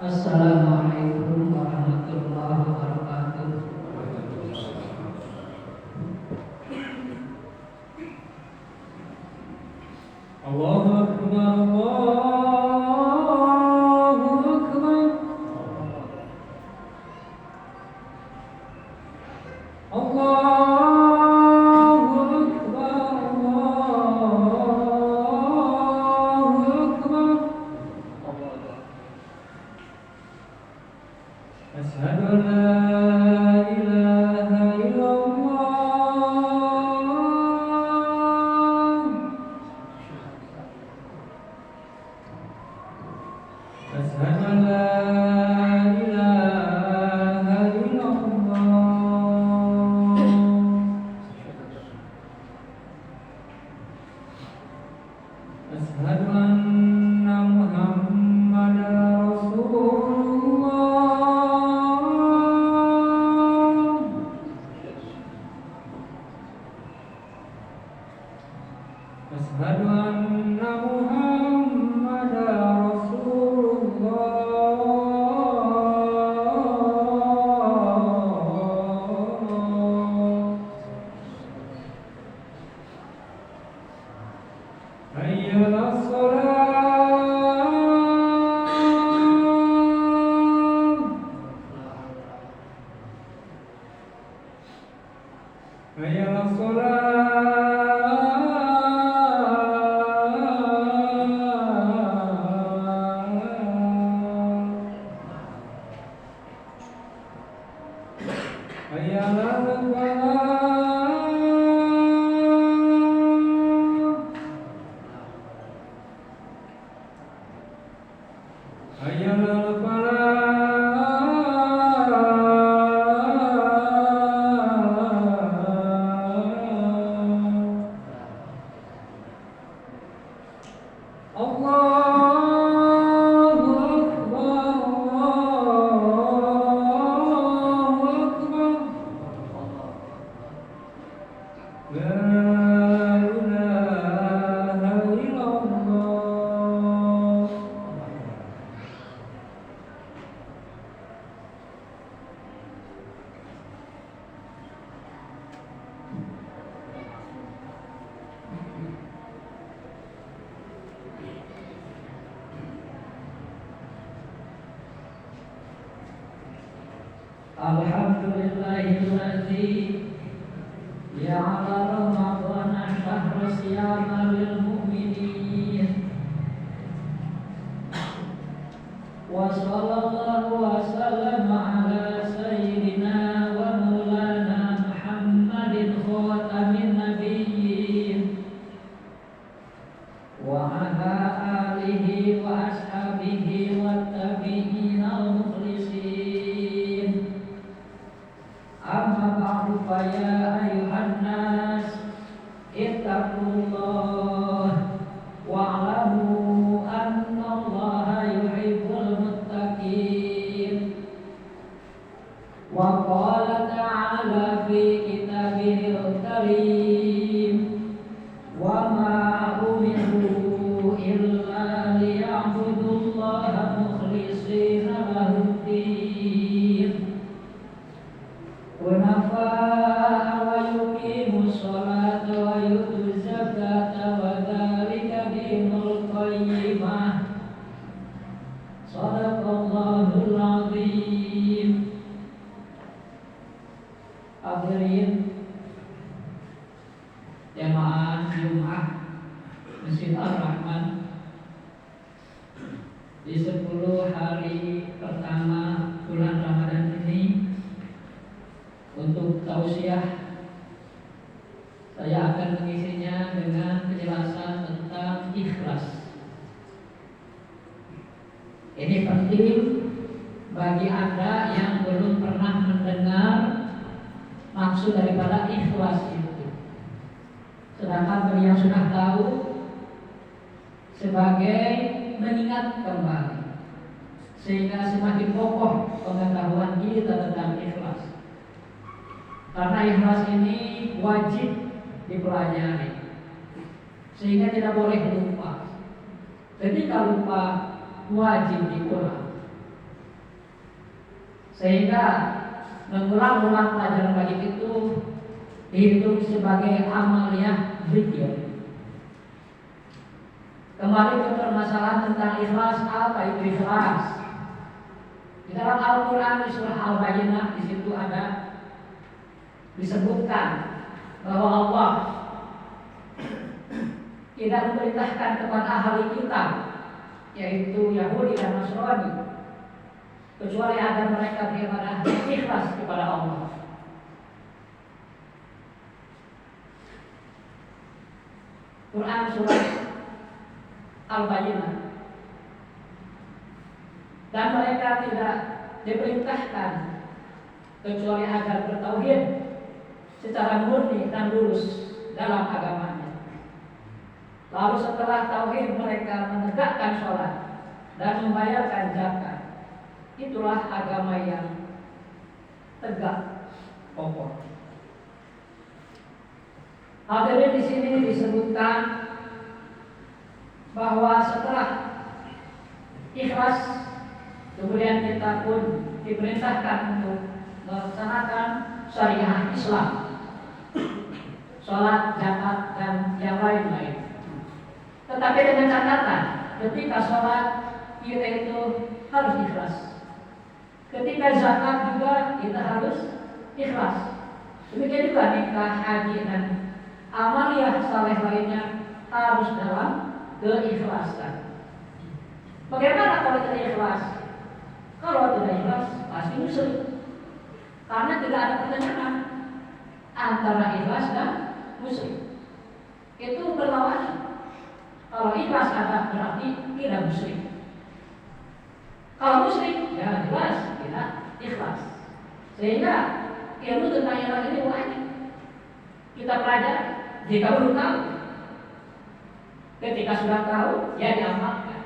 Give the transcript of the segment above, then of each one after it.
Assalamualaikum warahmatullahi wabarakatuh. Allahu Akbar, Allahu Akbar. Allahu Akbar, Allahu Akbar. Asyhadu an la ilaha illallah. Asyhadu an la ilaha illallah. Asyhadu anna Muhammadar Rasulullah. Asyhadu anna Muhammadar Rasulullah. Hayya 'alas shalah. Hayya 'alas shalah. Hayya 'alal falah. Hayya 'alal falah. Allahu Akbar, Allahu Akbar. La ilaha illallah. Alhamdulillahilladzi ja'ala Ramadhana syahra siyama lil mu'minin. Wa sallallahu wa sallama ala sayyidina wa maulana Muhammadin khatamin nabiyyin wa ala alihi wa ashabihi wa tabi'in al-mukhlisin. Amma ba'du fa ya ayuhan nas ittaqullah wa'lamu anna Allaha yuhibbul muttaqin. Wa qala ta'ala fi kitabihil karim wa ma umiru illa liya'budullaha mukhlishina lahud-din hunafa'a wa yuqimus sholata wa yutuz zakata wa dzalika dinul qayyimah. Shadaqallahul azim. Hadirin jamaah Jumat Masjid Ar-Rahman, di 10 hari pertama bulan Ramadan ini, untuk tausiah saya akan mengisinya dengan penjelasan tentang ikhlas. Ini penting bagi Anda yang belum pernah mendengar maksud daripada ikhlas itu. Sedangkan bagi yang sudah tahu, sebagai mengingat kembali, sehingga semakin kokoh pengetahuan kita tentang ikhlas. Karena ikhlas ini wajib dipelajari, sehingga tidak boleh lupa. Ketika lupa, wajib diulang. Sehingga mengulang-ulang pelajaran wajib itu dihitung sebagai amaliyah zikir. Kembali ke permasalahan tentang ikhlas, apa itu ikhlas? Di dalam Al-Quran di surah Al-Bayyinah di situ ada disebutkan bahwa Allah tidak memerintahkan kepada ahli kitab, yaitu Yahudi dan Nasrani, kecuali agar mereka beribadah ikhlas kepada Allah. Quran surah Al-Bayyinah. Dan mereka tidak diperintahkan kecuali agar bertauhid secara murni dan lurus dalam agamanya. Lalu setelah tauhid mereka menegakkan sholat dan membayarkan zakat. Itulah agama yang tegak kokoh. Hadirin di sini disebutkan bahwa setelah ikhlas kemudian kita pun diperintahkan untuk melaksanakan syariah Islam, sholat, zakat, dan yang lain-lain. Tetapi dengan catatan, ketika sholat kita itu harus ikhlas. Ketika zakat juga kita harus ikhlas. Demikian juga nikah, haji, dan amaliyah saleh lainnya harus dalam keikhlasan. Bagaimana kalau tidak ikhlas? Kalau tidak ikhlas pasti musyrik. Karena tidak ada pertengahan antara ikhlas dan musyrik. Itu berlawanan. Kalau ikhlas ada berarti tidak musyrik. Kalau musyrik ya jelas tidak ikhlas. Sehingga ilmu tentang ikhlas ini wajib kita pelajari. Jika belum tahu, ketika sudah tahu ya diamalkan.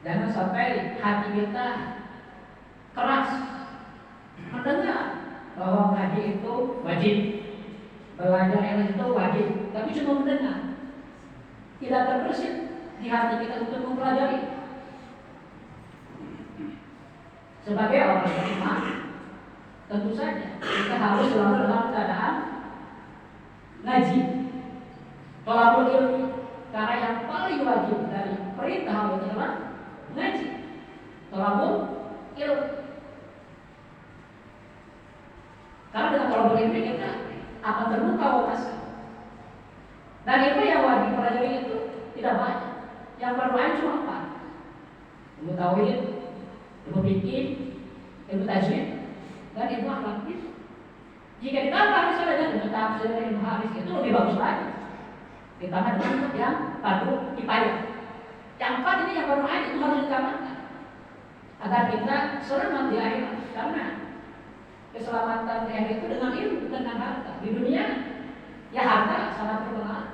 Jangan sampai hati kita keras mendengar bahwa ngaji itu wajib, belajar ilmu itu wajib, tapi cuma mendengar, tidak terbersit di hati kita untuk mempelajari. Sebagai orang beriman, tentu saja kita harus selalu dalam keadaan ngaji, thalabul ilmi, karena yang paling wajib dari perintah Allah adalah ngaji, thalabul ilmi. Karena dengan thalabul ilmi kita akan terbuka wawasan. Dan ilmu yang wajib pelajari itu tidak banyak. Yang berdoa cuma 4: ilmu tauhid, ilmu fikih, ilmu tajwid, dan ilmu akhlak. Jika ditambah misalnya dengan tafsir, ilmu hadis, itu lebih bagus lagi. Ditambah dengan yang fardu kifayah. Yang 4 ini yang berdoa itu harus ditambahkan agar kita selamat di akhirat. Karena keselamatan di akhirat itu dengan ilmu, dengan harta. Di dunia ya harta sangat berpengaruh.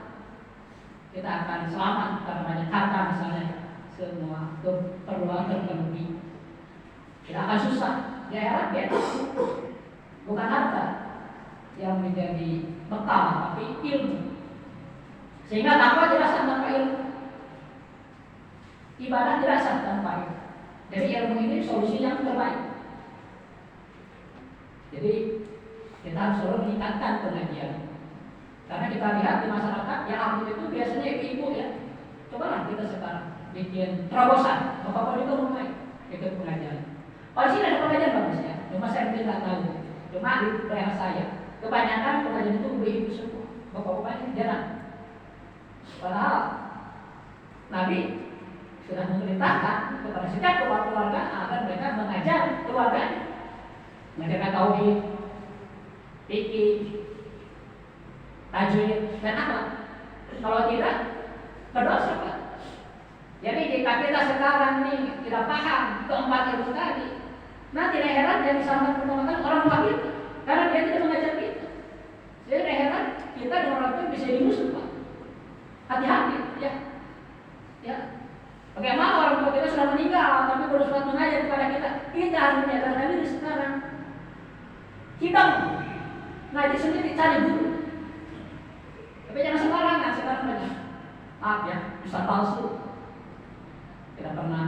Kita akan selamat karena banyak harta misalnya, semua keperluan terpenuhi. Kita akan susah di akhirat ya. Bukan harta yang menjadi bekal, tapi ilmu. Sehingga takwa tidak sah tanpa ilmu, ibadah tidak sah tanpa ilmu. Jadi ilmu ini solusi yang terbaik. Jadi kita harus selalu meningkatkan pengajian. Karena kita lihat di masyarakat yang aktif itu biasanya ibu-ibu ya. Cobalah kita sekarang bikin terobosan, bapak-bapak itu mulai ikut pengajian. Kalau sini ada pengajian bagus ya, cuma saya tidak tahu. Cuma di daerah saya kebanyakan pengajian itu ibu-ibu semua, bapak-bapaknya jarang. Padahal Nabi sudah memerintahkan kepada setiap kepala keluarga agar mereka mengajar keluarganya, mengajarkan tauhid, fikih, tajwid, dan akhlak. Kalau tidak, berdosa Pak. Jadi jika kita sekarang ini tidak paham keempat ilmu tadi, nanti heran yang diselamatkan pertama orang tua kita, karena dia tidak mengajar kita. Jadi heran kita dengan orang tua bisa dimusuh Pak. Hati-hati ya. Ya. Bagaimana orang tua kita sudah meninggal, tapi baru sudah mengajar kepada kita. Kita harus menyatakan diri sekarang. Kita ngaji sendiri cari guru. Tapi jangan sembarangan, sekarang banyak. Maaf ya, bisa palsu. tidak pernah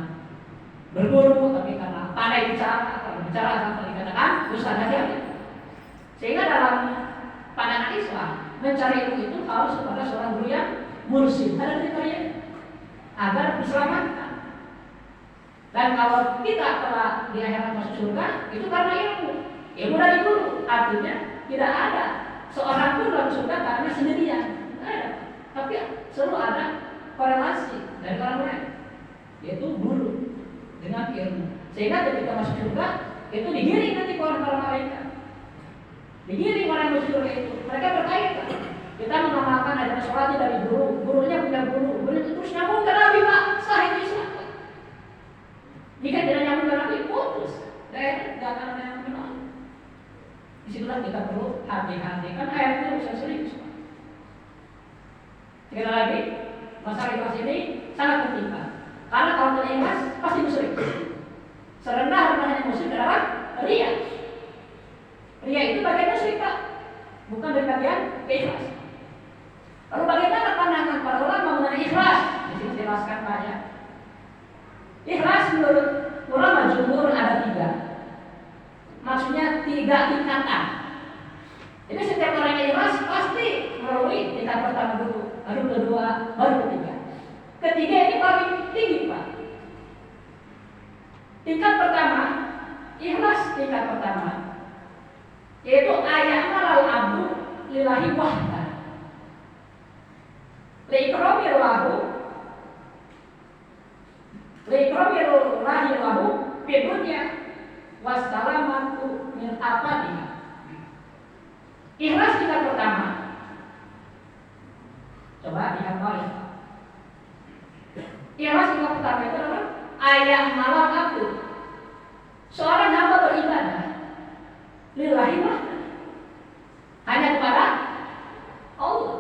berguru, tapi karena pandai bicara, kalau bicara akan dikatakan ustaz saja. Sehingga dalam pandangan Islam mencari ilmu itu harus kepada seorang guru yang mursyid, ada kriteria agar diselamatkan. Dan kalau kita telah di akhirat masuk surga, itu karena ilmu dari guru. Artinya tidak ada seorang pun dalam surga karena sendirian, tidak ada. Tapi selalu ada korelasi dari orang lain, yaitu guru dengan ilmu. Sehingga ketika masuk surga itu digiring nanti para malaikat, digiring orang yang masuk surga itu. Mereka berkaitan. Kita mengamalkan ada sholatnya dari guru, gurunya punya guru terus nyambung ke Nabi, Pak, sah itu Islam. Jika tidak nyambung ke Nabi, putus. Tidak akan ada yang menolak. Disitulah kita perlu hati-hati. Kan ayatnya bisa serius. Sekali lagi, masalah ikhlas ini sangat penting, Pak. Karena kalau tidak ikhlas pasti musyrik. Serendah-rendahnya musyrik adalah riya. Riya itu bagian musyrik, Pak, bukan dari bagian keikhlasan. Lalu bagaimana pandangan para ulama mengenai ikhlas? Di sini jelaskan Pak ya. Ikhlas menurut ulama jumhur ada 3. Maksudnya 3 tingkatan. Jadi setiap orang yang ikhlas pasti melalui tingkat pertama dulu, baru kedua, baru ketiga. Ketiga ini paling tinggi, Pak. Tingkat pertama, ikhlas tingkat pertama, yaitu ayamal abdu lillahi wahda. Liikromil lahi lahu fidunya wassalamatu min apadiha. Ikhlas tingkat pertama. Coba dihafal ya. Ikhlas tingkat pertama itu adalah ayat malam abdu. Seorang hamba beribadah lillahi wahda, hanya kepada Allah.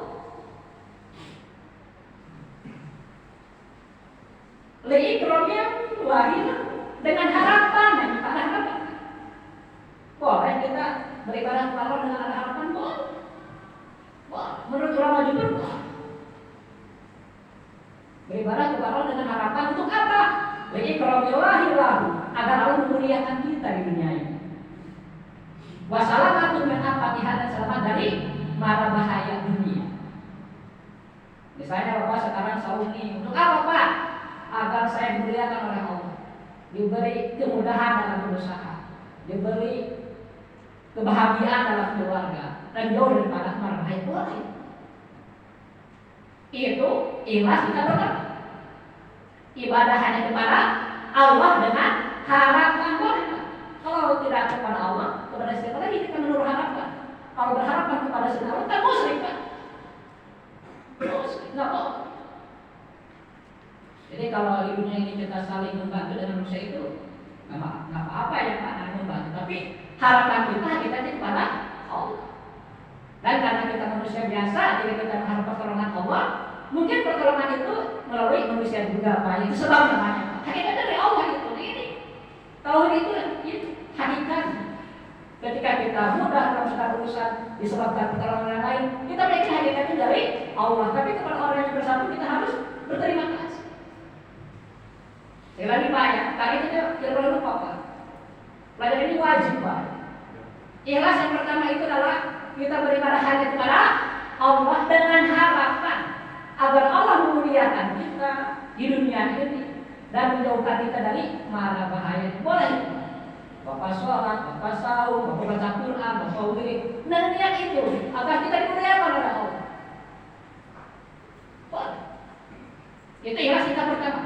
Liikromil lahi dengan harapan, ada harapan. Boleh kita beribadah kepada Allah dengan ada harapan, boleh. Menurut ulama jumhur, beribadah kepada Allah dengan harapan untuk apa? Liikramillahi lahu, agar Allah memuliakan kita di dunia ini. Wassalamatu min apatiha, dan selamat dari mara bahaya dunia. Misalnya Bapak sekarang sauni, untuk apa Pak? Agar saya dimuliakan oleh Allah, diberi kemudahan dalam berusaha, diberi kebahagiaan dalam keluarga, dan jauh daripada mara bahaya. Boleh. Itu ikhlas kita berkata. Ibadah hanya kepada Allah dengan harapan, boleh. Kalau tidak kepada Allah, kepada siapa lagi kita menaruh harapan? Kalau berharapan kepada selain Allah, kan musyrik, Pak. Musyrik, nggak boleh. Jadi kalau di dunia ini kita saling membantu dengan manusia itu nggak apa-apa ya Pak, saling membantu. Tapi harapan kita kepada Allah. Dan karena kita manusia biasa, jadi kita mengharap pertolongan Allah. Mungkin pertolongan itu melalui manusia juga Pak. Itu sebab namanya. Hakikat dari Allah itu. Ini tauhid itu hakikat. Ketika kita mudah dalam segala urusan disebabkan pertolongan yang lain, kita meyakini hakikat itu dari Allah. Tapi kepada orang yang bersatu kita harus berterima kasih. Sekali lagi Pak ya, tadi itu tidak boleh lupa Pak. Pelajaran ini wajib Pak. Ikhlas yang pertama itu adalah kita beribadah hanya kepada Allah dengan harapan agar Allah memuliakan kita di dunia ini dan menjauhkan kita dari mara bahaya. Boleh. Bapak sholat, Bapak saum, Bapak baca Quran, Bapak wirid. Dan niat itu agar kita dimuliakan oleh Allah. Boleh. Itu ikhlas kita pertama.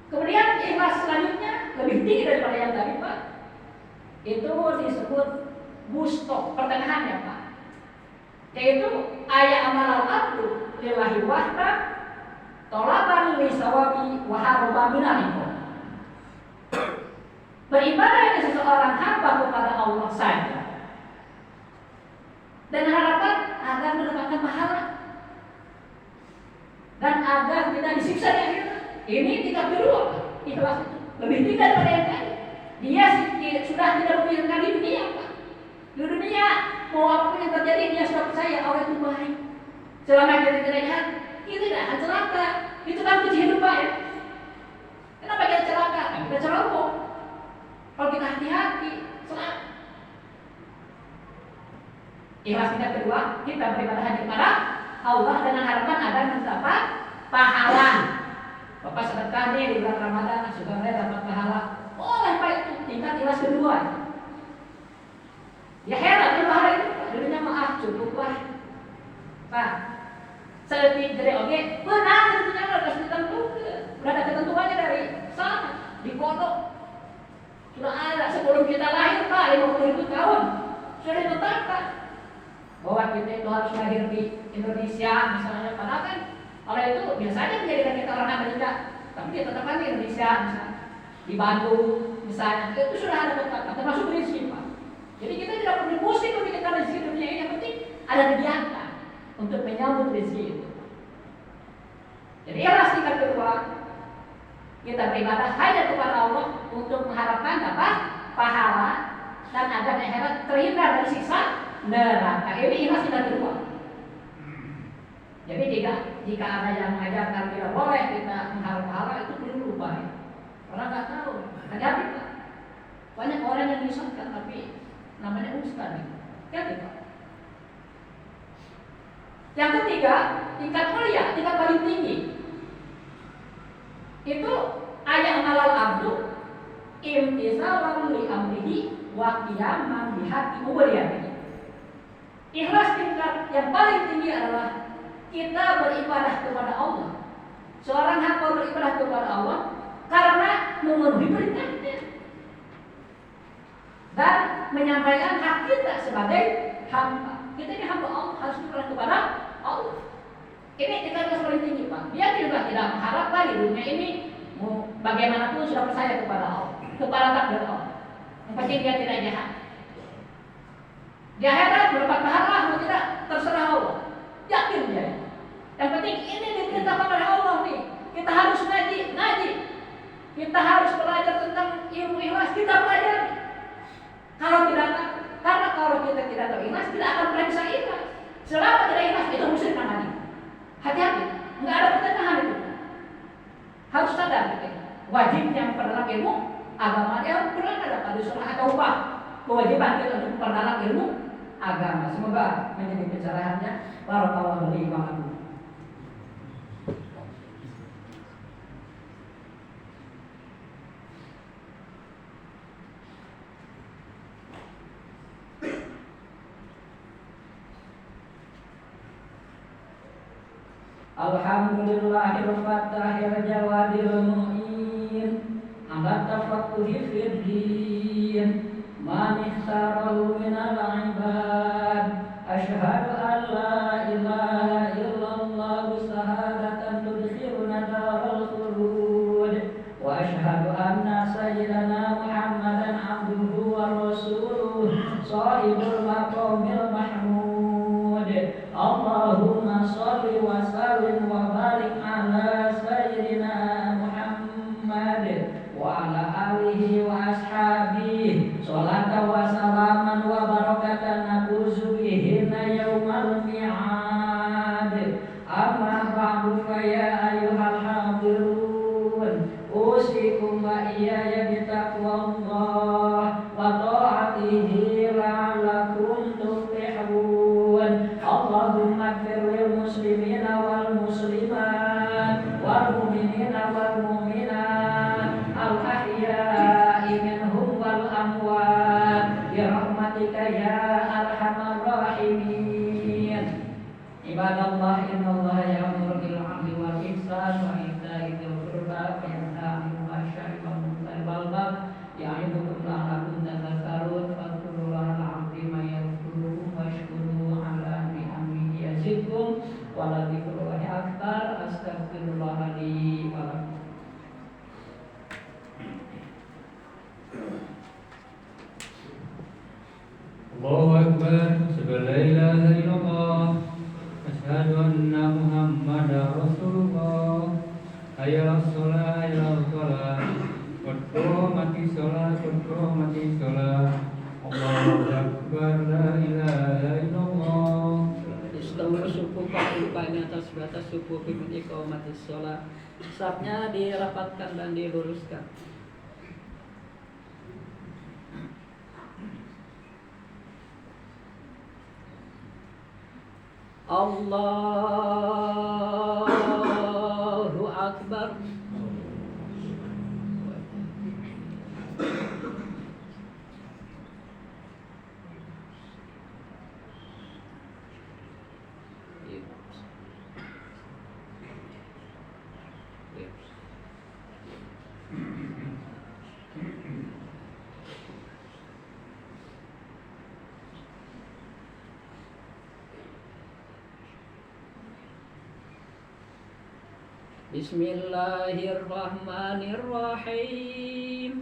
Kemudian ikhlas selanjutnya lebih tinggi daripada yang tadi Pak. Itu disebut mustok, pertengahannya Pak. Yaitu ayat amal abdu lillahi wahda tolaban li sawabi wa haruba minalikum. Beribadah seseorang hamba kepada Allah saja dan harapan agar mendapatkan pahala dan agar tidak disiksa di akhirat. Ini tingkat kedua, ikhlas itu lebih tinggi daripada yang tadi. Dia sudah tidak memikirkan di dunia, Pak. Di dunia mau apapun yang terjadi dia sudah percaya Allah itu baik. Selama dia tidak jahat, dia tidak akan celaka, Itu kan kunci hidup Pak ya. Kenapa kita celaka? Nah, kita ceroboh. Kalau kita hati-hati, selamat. Ikhlas tingkat kedua, kita beribadah hanya kepada Allah dengan harapan ada mendapat pahala. Bapak sedekah nih di bulan Ramadan, sudah dapat pahala. Boleh Pak itu tingkat ikhlas kedua. Ya heran, pahala itu dulunya maaf cukup lah. Pak, sedetik dari oke, benar tentunya harus ditentukan. Sudah ada ketentuannya dari sana di pondok. Sudah ada sebelum kita lahir Pak, 50.000 tahun sudah ditetapkan bahwa kita itu harus lahir di Indonesia misalnya. Padahal kan oleh itu biasanya menjadikan kita orang Amerika, tapi dia tetapkan di Indonesia misalnya, di Bandung misalnya, itu sudah ada tetapkan termasuk prinsip Pak. Jadi kita tidak perlu pusing memikirkan rezeki dunia ini, yang penting ada kegiatan untuk menyambut rezeki itu. Jadi ikhlas tingkat kedua, kita beribadah hanya kepada Allah untuk mengharapkan dapat pahala dan agar akhirat terhindar dari siksa neraka. Ini ikhlas tingkat kedua. Jadi jika ada yang mengajarkan tidak boleh kita mengharap pahala, itu perlu lupa ya. Orang nggak tahu. Hati-hati Pak. Banyak orang yang disesatkan tapi namanya ustaz. Hati-hati Pak. Yang ketiga, tingkat mulia, tingkat paling tinggi. Itu ayat malal abdu imtisalan li amrihi wa qiyaman bihaqi ubudiyatihi. Ikhlas tingkat yang paling tinggi adalah kita beribadah kepada Allah. Seorang hamba beribadah kepada Allah karena memenuhi perintahnya dan menyampaikan hak kita sebagai hamba. Kita ini hamba Allah, harus beribadah kepada Allah. Ini tingkat yang paling tinggi Pak. Dia juga tidak mengharapkan di dunia ini bagaimanapun sudah percaya kepada Allah, kepada takdir Allah. Yang pasti dia tidak jahat. Di akhirat berdapat pahala atau tidak terserah Allah. Yakin dia. Yang penting ini diperintahkan oleh Allah nih. Kita harus ngaji. Kita harus belajar tentang ilmu ikhlas, kita pelajari. Karena kalau kita tidak tahu ikhlas, tidak akan pernah bisa ikhlas. Selama tidak ikhlas itu musyrik namanya. Hati-hati, nggak ada pertengahan itu. Harus sadar kita. Wajibnya memperdalam ilmu agama dia harus pernah ada pada surah At-Taubah. Kewajiban kita untuk memperdalam ilmu agama. Semoga menjadi pencerahannya. Barakallahu li wa lakum. Alhamdulillahil fattahil jawadil mu'in ala tafaqquhi fid din man ikhtarahu minal ibad asyhadu an la ilaha illallah shahadatan tudkhiluna daral khulud wa asyhadu anna sayyidana Muhammadan abduhu wa rasuluh shahibul maqamil mahmud. Allahumma sholli wa sallim wa barik ala sayyidina Muhammad wa ala alihi wa ashabihi sholatan wa salaman wa barakatan nabuzu bihinna yawmal mi'ad. Amma ba'du fa ya ayyuhal hadirun usikum wa iyaya bitaqwallah wa ta'atihi la'allakum tuflihun. Allahumma ighfir lil muslimina wal muslimat wal mu'minina wal mu'minat al ahya'i minhum wal amwat bi rahmatika ya arhamar rahimin. Ibadallah innallaha ya'muru bil 'adli wal ihsan wa ita'i dzil qurba wa yanha 'anil fahsya'i wal munkari wal baghi ya'idukum la'allakum tadhakkarun. Fadhkurullaha al-'azima yadhkurukum washkuruhu 'ala ni'amihi yazidkum wa la dzikrullahi akbar. Astaghfirullah li wa lakum. Allahu Akbar, asyhadu an la ilaha illallah, asyhadu anna Muhammadar Rasulullah. Hayya 'alas shalah, hayya 'alal falah, qad qamati shalah, qad qamati shalah. Allahu Akbar, la ilaha illallah. Istawu sufufakum rafa'in atas batas sufufi min iqamatis shalah. Safnya dirapatkan dan diluruskan. Allahu Akbar. Bismillahirrahmanirrahim.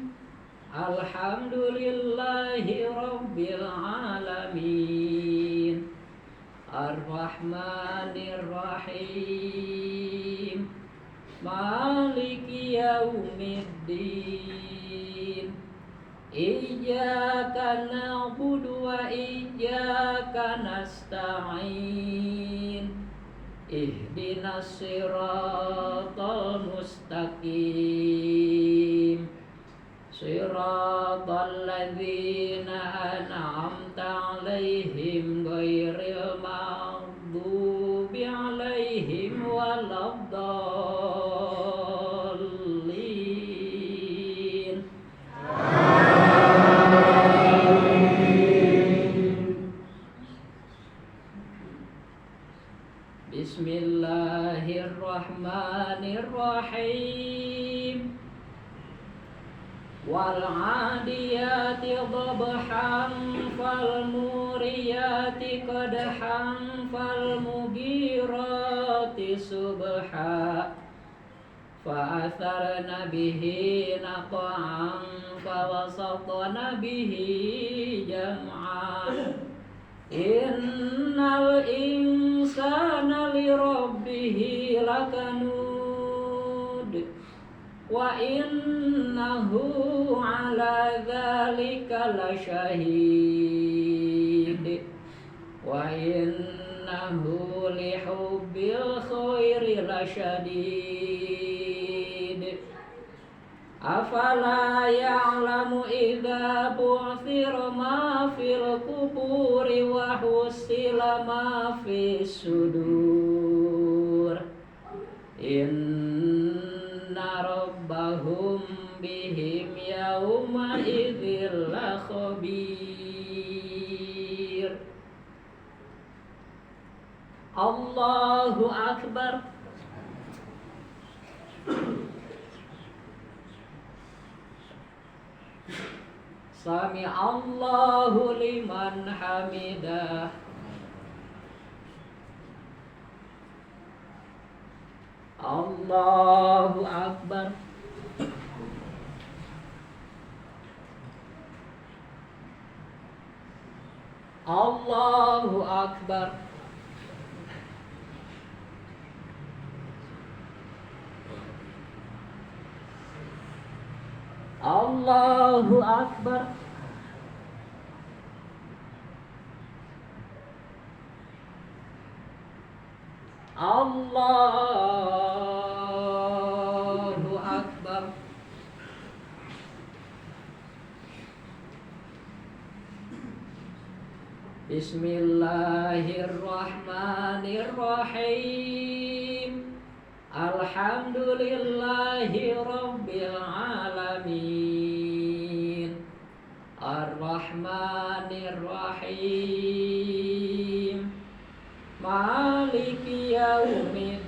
Alhamdulillahi rabbil alamin. Ar-Rahmanir-Rahim. Maliki yaumiddin. Iyyaka na'budu wa iyyaka nasta'in. Ihdinas siratal mustaqim. Siratal ladzina an'amta 'alaihim ghairil maghdubi 'alaihim waladdallin. Bismillahirrahmanirrahim. Wal 'adiyati dhabhan fal muriyati qadhan fal mughirati subha fa atharna bihi naq'an fa wasatna bihi jam'an. Innal insana li rabbihi lakanud wa innahu ala dzalika lasyahid wa innahu li hubbil khairi lasyadid. Afala ya'lamu idza bu'thira ma fil quburi wa husila ma fis sudur. Inna rabbahum bihim yawma idzil khabir. Allahu Akbar. Sami Allahu liman hamidah. Allahu Akbar. Allahu Akbar. Allahu Akbar. Allahu Akbar. Bismillahirrahmanirrahim. Alhamdulillahi rabbil alamin. Ar-Rahmanir-Rahim. Maliki yaumiddin.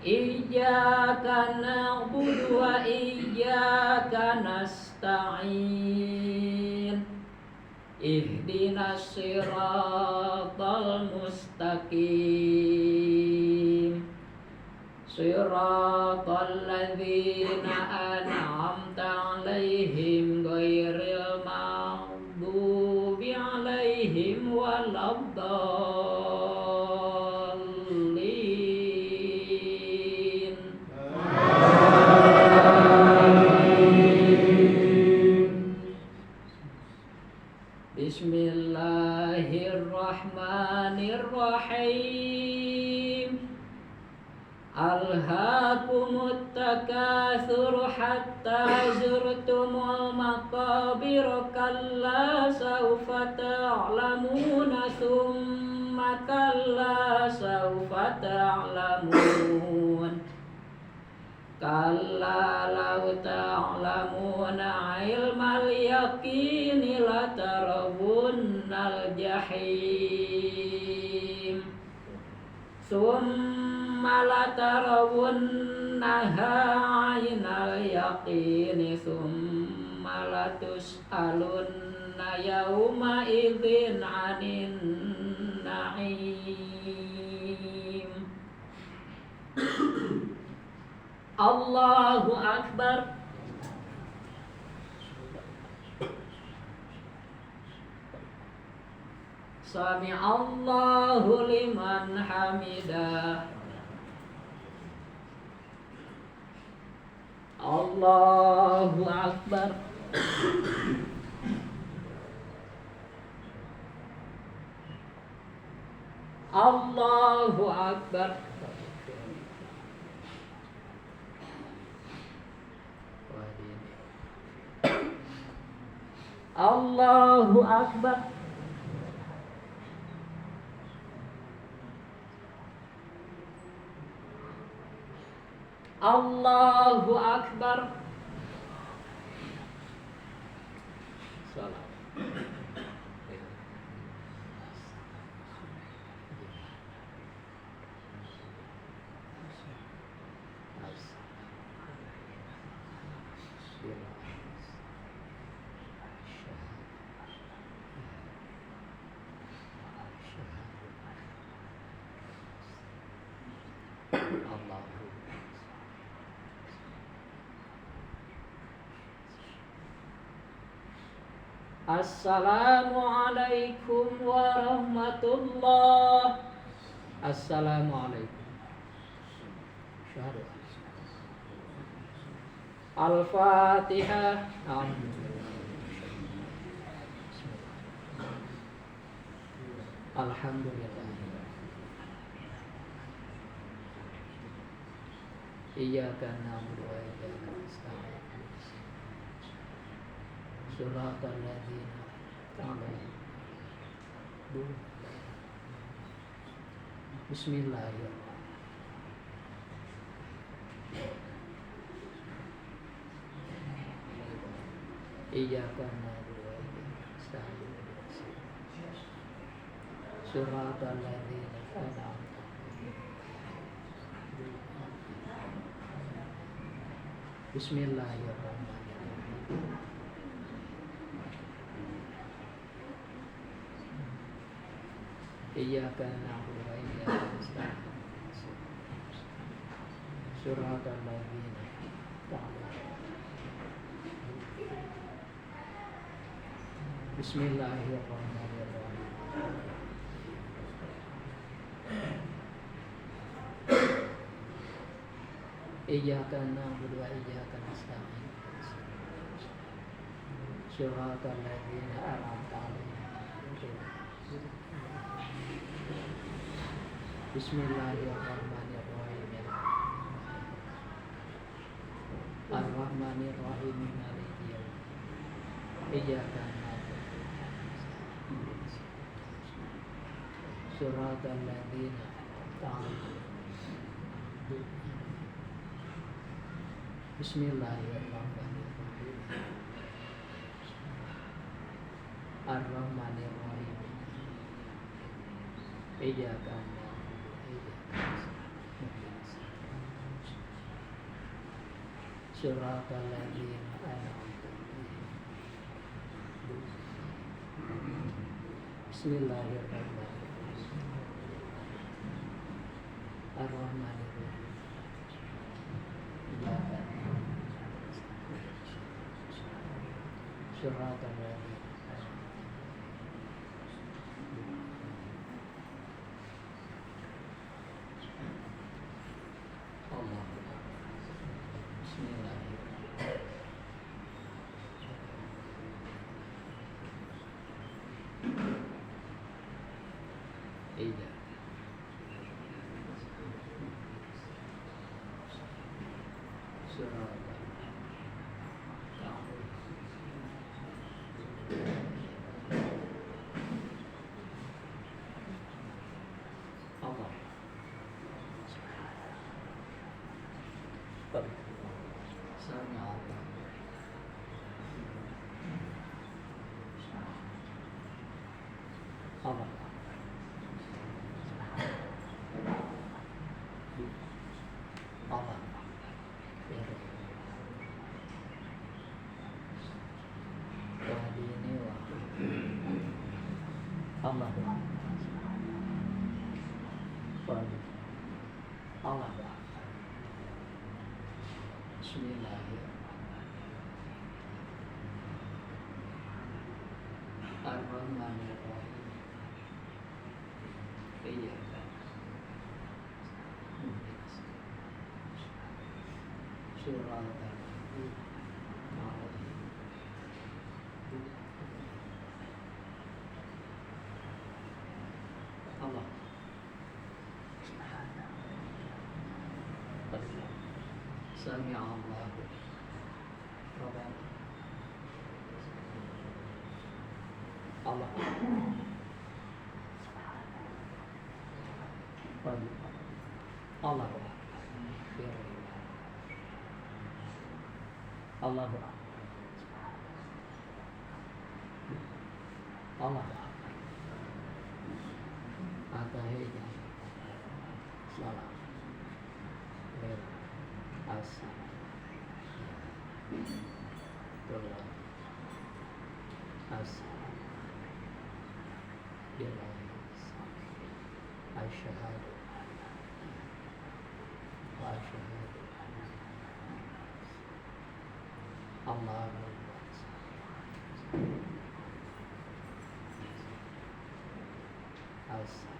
Iyyaka na'budu wa iyyaka nasta'in. Ihdinas siratal mustaqim. Siratal ladzina an'amta 'alaihim ghairil maghdubi 'alaihim waladdallin. Bismillah. Bismillahirrahmanirrahim. Alhaakumut takatsur hatta zurtumul maqabir kalla sawfa ta'lamuna thumma kalla sawfa ta'lamun. Kalla law ta'lamuna ilmal yaqini latarawunnal jahim. Summa latarawunnaha aynal yaqini summa latus'alunna yawma idzin 'anin na'im. Allahu Akbar. Sami Allahu liman hamidah. Allahu Akbar. Allahu Akbar. Allahu Akbar. Allahu Akbar. Salam. Assalamualaikum warahmatullah. Assalamualaikum. Al-Fatihah. Alhamdulillah. Iyyaka na'budu wa iyyaka nasta'in. Shiratal ladzina an'amta. Bismillahirrahmanirrahim. Iyyaka na'budu wa iyyaka nasta'in. Shiratal ladzina an'amta. Bismillahirrahmanirrahim. Iyyaka na'budu wa iyyaka nasta'in. Shiratal ladzina an'amta. Bismillahirrahmanirrahim. Iyyaka na'budu wa iyyaka nasta'in. Shiratal ladzina an'amta 'alaihim. Bismillahirrahmanirrahim. Ar-Rahmanir-Rahim maliki yaumiddin. Iyyaka na'budu wa iyyaka nasta'in. Shiratal ladzina an'amta 'alaihim. Bismillahirrahmanirrahim. Ar-Rahmanir-Rahim. Iyyaka na'budu wa iyyaka nasta'in. Shiratal ladzina an'amta 'alaihim. Bismillahirrahmanirrahim. Ar-Rahmanir-Rahim. Iyyaka Shiratal ladzina Allah. Bismillahirrahmanirrahim. Iya. Surat Allah. Sami Allah. Allah. Allah. Wahdini wa Allah. Allah. Bismillahirrahmanirrahim. Iya. Surah Allah. Sami Allah. Rabbana. Allah. Allah. Allah. Allah. Atahiyya. Salam. Asal. Doa. Asal. Asyhadu wa asyhadu Allahu Akbar.